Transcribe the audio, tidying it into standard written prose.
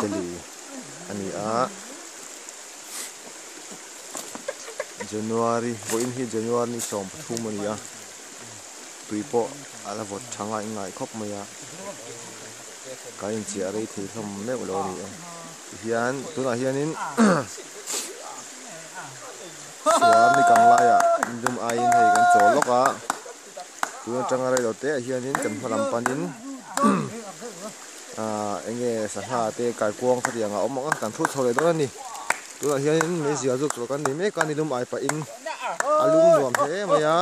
teli ani a January boin hi January ni som pathum ani a tuipo ala vot thanga ngai khop maya kain chi arei thei thom me ulo ni hian tuna hianin suar ni kanglaya indum ain hei kan choloka tuna changarai dote hianin kan phalam panin enge saha te kai kuang tharianga omanga kan thu thole don ni tuna hianin me zia zu kan ni me kan ilum ai pa in alum nuam he maya